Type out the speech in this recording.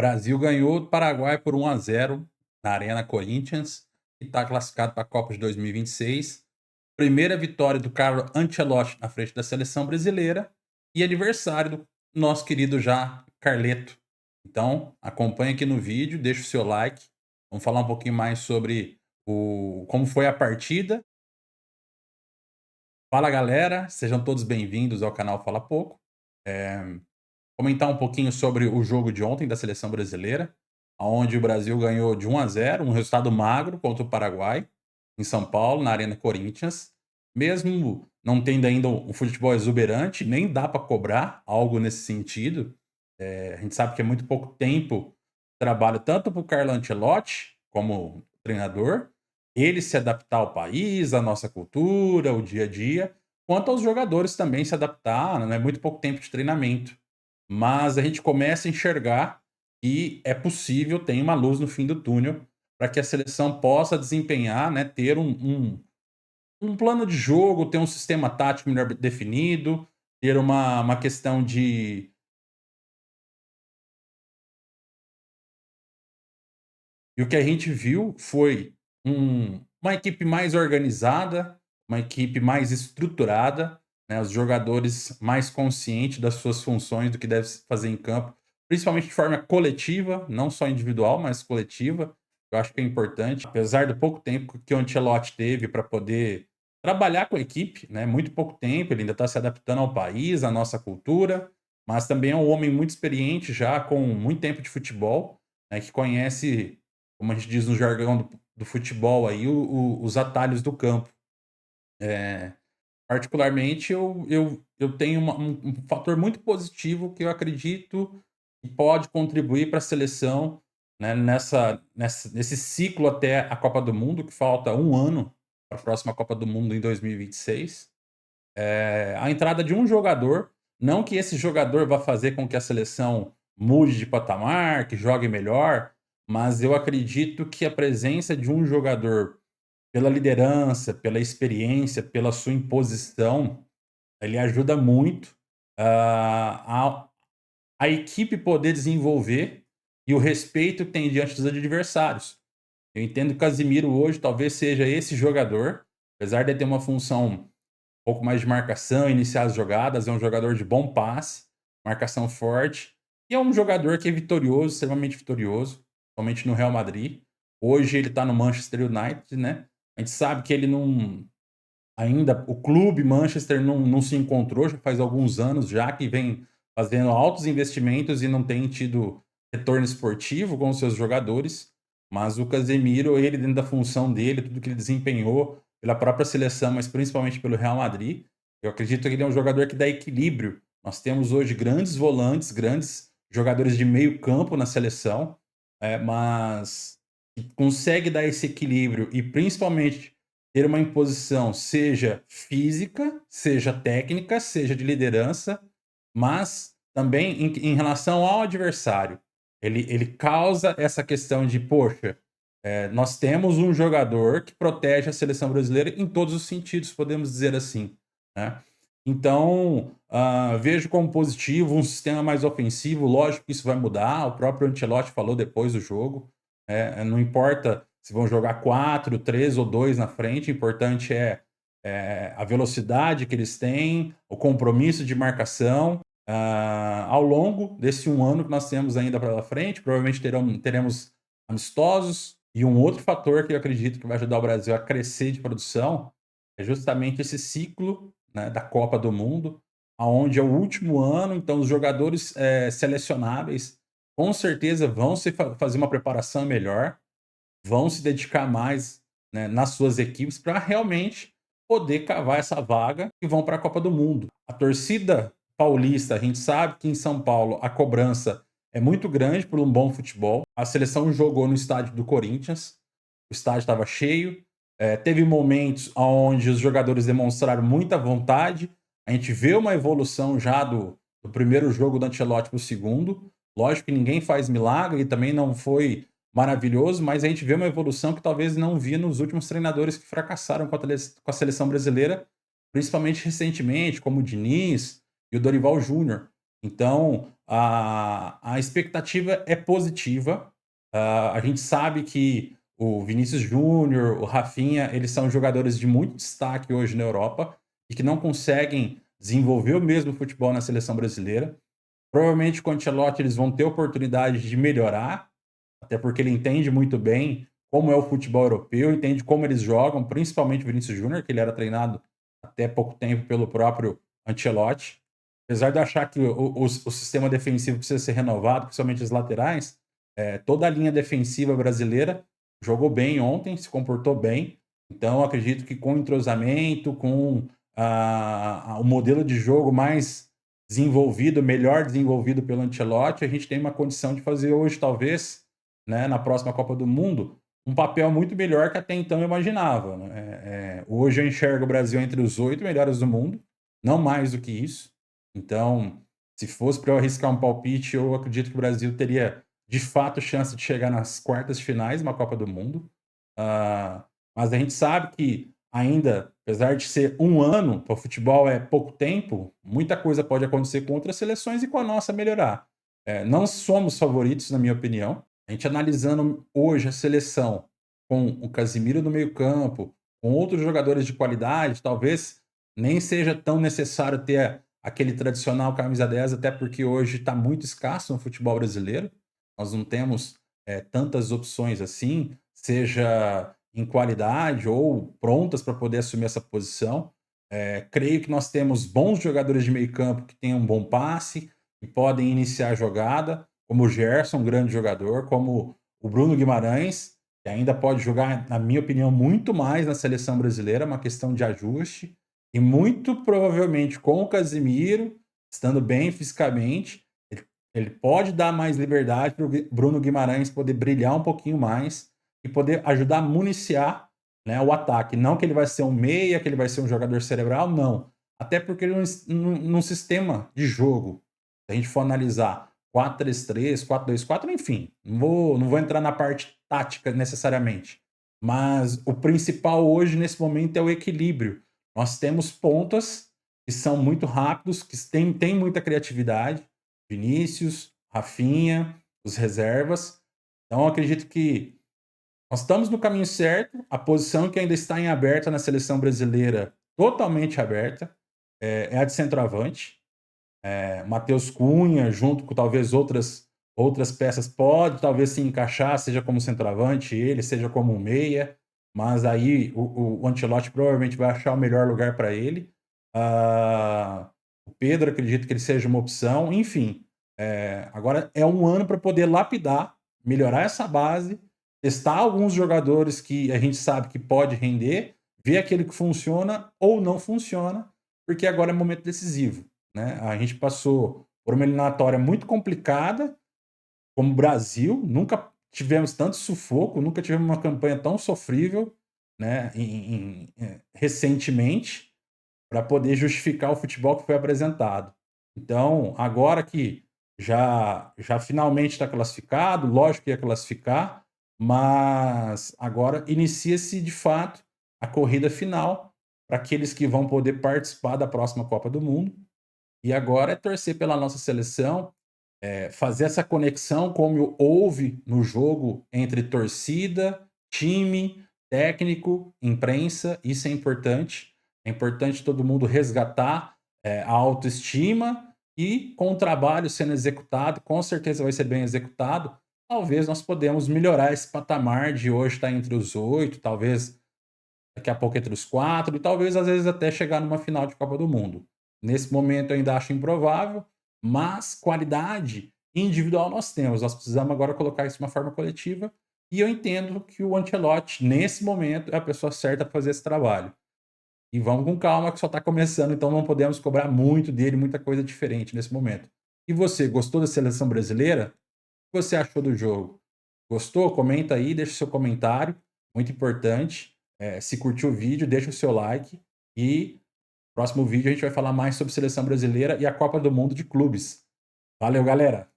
Brasil ganhou do Paraguai por 1-0 na Arena Corinthians e está classificado para a Copa de 2026. Primeira vitória do Carlo Ancelotti na frente da seleção brasileira e aniversário do nosso querido já Carleto. Então, acompanha aqui no vídeo, deixa o seu like. Vamos falar um pouquinho mais sobre como foi a partida. Fala galera, sejam todos bem-vindos ao canal Fala Pouco. Comentar um pouquinho sobre o jogo de ontem da seleção brasileira, onde o Brasil ganhou de 1-0, um resultado magro contra o Paraguai, em São Paulo, na Arena Corinthians. Mesmo não tendo ainda um futebol exuberante, nem dá para cobrar algo nesse sentido. A gente sabe que é muito pouco tempo de trabalho, tanto para o Carlo Ancelotti, como treinador, ele se adaptar ao país, à nossa cultura, o dia a dia, quanto aos jogadores também se adaptar, né? Muito pouco tempo de treinamento. Mas a gente começa a enxergar que é possível, tem uma luz no fim do túnel, para que a seleção possa desempenhar, né, ter um plano de jogo, ter um sistema tático melhor definido, ter uma questão de. E o que a gente viu foi uma equipe mais organizada, uma equipe mais estruturada, né, os jogadores mais conscientes das suas funções, do que deve se fazer em campo, principalmente de forma coletiva, não só individual, mas coletiva. Eu acho que é importante, apesar do pouco tempo que o Ancelotti teve para poder trabalhar com a equipe, né, muito pouco tempo, ele ainda está se adaptando ao país, à nossa cultura, mas também é um homem muito experiente, já com muito tempo de futebol, né, que conhece, como a gente diz no jargão do futebol aí, os atalhos do campo. Eh, Particularmente eu tenho um fator muito positivo que eu acredito que pode contribuir para a seleção, né, nesse ciclo até a Copa do Mundo, que falta um ano para a próxima Copa do Mundo em 2026. A entrada de um jogador, não que esse jogador vá fazer com que a seleção mude de patamar, que jogue melhor, mas eu acredito que a presença de um jogador, pela liderança, pela experiência, pela sua imposição, ele ajuda muito a equipe poder desenvolver e o respeito que tem diante dos adversários. Eu entendo que o Casimiro hoje talvez seja esse jogador, apesar de ter uma função pouco mais de marcação, iniciar as jogadas, é um jogador de bom passe, marcação forte, e é um jogador que é vitorioso, extremamente vitorioso, somente no Real Madrid. Hoje ele está no Manchester United, né? A gente sabe que ele não. Ainda o clube Manchester não se encontrou, já faz alguns anos já que vem fazendo altos investimentos e não tem tido retorno esportivo com os seus jogadores. Mas o Casemiro, ele dentro da função dele, tudo que ele desempenhou pela própria seleção, mas principalmente pelo Real Madrid, eu acredito que ele é um jogador que dá equilíbrio. Nós temos hoje grandes volantes, grandes jogadores de meio campo na seleção, mas que consegue dar esse equilíbrio e principalmente ter uma imposição, seja física, seja técnica, seja de liderança, mas também em relação ao adversário. Ele causa essa questão de, poxa, nós temos um jogador que protege a seleção brasileira em todos os sentidos, podemos dizer assim, né? Então, vejo como positivo um sistema mais ofensivo. Lógico que isso vai mudar. O próprio Ancelotti falou depois do jogo. Não importa se vão jogar 4, 3 ou 2 na frente, o importante é a velocidade que eles têm, o compromisso de marcação. Ao longo desse um ano que nós temos ainda pela frente, provavelmente teremos amistosos. E um outro fator que eu acredito que vai ajudar o Brasil a crescer de produção é justamente esse ciclo, né, da Copa do Mundo, aonde é o último ano, então os jogadores selecionáveis com certeza vão fazer uma preparação melhor, vão se dedicar mais, né, nas suas equipes para realmente poder cavar essa vaga e vão para a Copa do Mundo. A torcida paulista, a gente sabe que em São Paulo a cobrança é muito grande por um bom futebol. A seleção jogou no estádio do Corinthians, o estádio estava cheio, teve momentos onde os jogadores demonstraram muita vontade. A gente vê uma evolução já do primeiro jogo do Ancelotti para o segundo. Lógico que ninguém faz milagre e também não foi maravilhoso, mas a gente vê uma evolução que talvez não via nos últimos treinadores que fracassaram com a seleção brasileira, principalmente recentemente, como o Diniz e o Dorival Júnior. Então, a expectativa é positiva. A gente sabe que o Vinícius Júnior, o Rafinha, eles são jogadores de muito destaque hoje na Europa e que não conseguem desenvolver o mesmo futebol na seleção brasileira. Provavelmente com o Ancelotti eles vão ter oportunidade de melhorar, até porque ele entende muito bem como é o futebol europeu, entende como eles jogam, principalmente o Vinícius Júnior, que ele era treinado até pouco tempo pelo próprio Ancelotti. Apesar de eu achar que o sistema defensivo precisa ser renovado, principalmente as laterais, toda a linha defensiva brasileira jogou bem ontem, se comportou bem. Então, eu acredito que com entrosamento, com o modelo de jogo mais desenvolvido, melhor desenvolvido pelo Ancelotti, a gente tem uma condição de fazer hoje, talvez, né, na próxima Copa do Mundo, um papel muito melhor que até então eu imaginava. Né? Hoje eu enxergo o Brasil entre os 8 melhores do mundo, não mais do que isso. Então, se fosse para eu arriscar um palpite, eu acredito que o Brasil teria de fato chance de chegar nas quartas de finais de uma Copa do Mundo. Mas a gente sabe que ainda, apesar de ser um ano, para o futebol é pouco tempo, muita coisa pode acontecer com outras seleções e com a nossa melhorar. Não somos favoritos, na minha opinião. A gente analisando hoje a seleção com o Casimiro no meio-campo, com outros jogadores de qualidade, talvez nem seja tão necessário ter aquele tradicional camisa 10, até porque hoje está muito escasso no futebol brasileiro. Nós não temos tantas opções assim, seja em qualidade ou prontas para poder assumir essa posição. Creio que nós temos bons jogadores de meio campo que têm um bom passe, que podem iniciar a jogada, como o Gerson, um grande jogador, como o Bruno Guimarães, que ainda pode jogar, na minha opinião, muito mais na seleção brasileira, uma questão de ajuste, e muito provavelmente com o Casimiro, estando bem fisicamente, ele pode dar mais liberdade para o Bruno Guimarães poder brilhar um pouquinho mais e poder ajudar a municiar, né, o ataque. Não que ele vai ser um meia, que ele vai ser um jogador cerebral, não. Até porque num sistema de jogo, se a gente for analisar 4-3-3, 4-2-4, enfim, não vou entrar na parte tática necessariamente. Mas o principal hoje, nesse momento, é o equilíbrio. Nós temos pontas que são muito rápidos, que têm muita criatividade, Vinícius, Rafinha, os reservas. Então, eu acredito que nós estamos no caminho certo. A posição que ainda está em aberta na seleção brasileira, totalmente aberta, é a de centroavante. Matheus Cunha, junto com talvez outras peças, pode talvez se encaixar, seja como centroavante, ele, seja como um meia. Mas aí o Ancelotti provavelmente vai achar o melhor lugar para ele. O Pedro, acredito que ele seja uma opção. Enfim, agora é um ano para poder lapidar, melhorar essa base, testar alguns jogadores que a gente sabe que pode render, ver aquele que funciona ou não funciona, porque agora é momento decisivo, né? A gente passou por uma eliminatória muito complicada, como Brasil, nunca tivemos tanto sufoco, nunca tivemos uma campanha tão sofrível, né, recentemente, para poder justificar o futebol que foi apresentado. Então, agora que já finalmente está classificado, lógico que ia classificar, mas agora inicia-se de fato a corrida final para aqueles que vão poder participar da próxima Copa do Mundo. E agora é torcer pela nossa seleção, fazer essa conexão como houve no jogo entre torcida, time, técnico, imprensa, isso é importante. É importante todo mundo resgatar, a autoestima e com o trabalho sendo executado, com certeza vai ser bem executado, talvez nós podemos melhorar esse patamar de hoje estar entre os 8, talvez daqui a pouco entre os 4 e talvez às vezes até chegar numa final de Copa do Mundo. Nesse momento eu ainda acho improvável, mas qualidade individual nós temos. Nós precisamos agora colocar isso de uma forma coletiva e eu entendo que o Ancelotti, nesse momento, é a pessoa certa para fazer esse trabalho. E vamos com calma que só está começando, então não podemos cobrar muito dele, muita coisa diferente nesse momento. E você, gostou da seleção brasileira? O que você achou do jogo? Gostou? Comenta aí, deixa o seu comentário, muito importante. Se curtiu o vídeo, deixa o seu like e próximo vídeo a gente vai falar mais sobre seleção brasileira e a Copa do Mundo de clubes. Valeu, galera!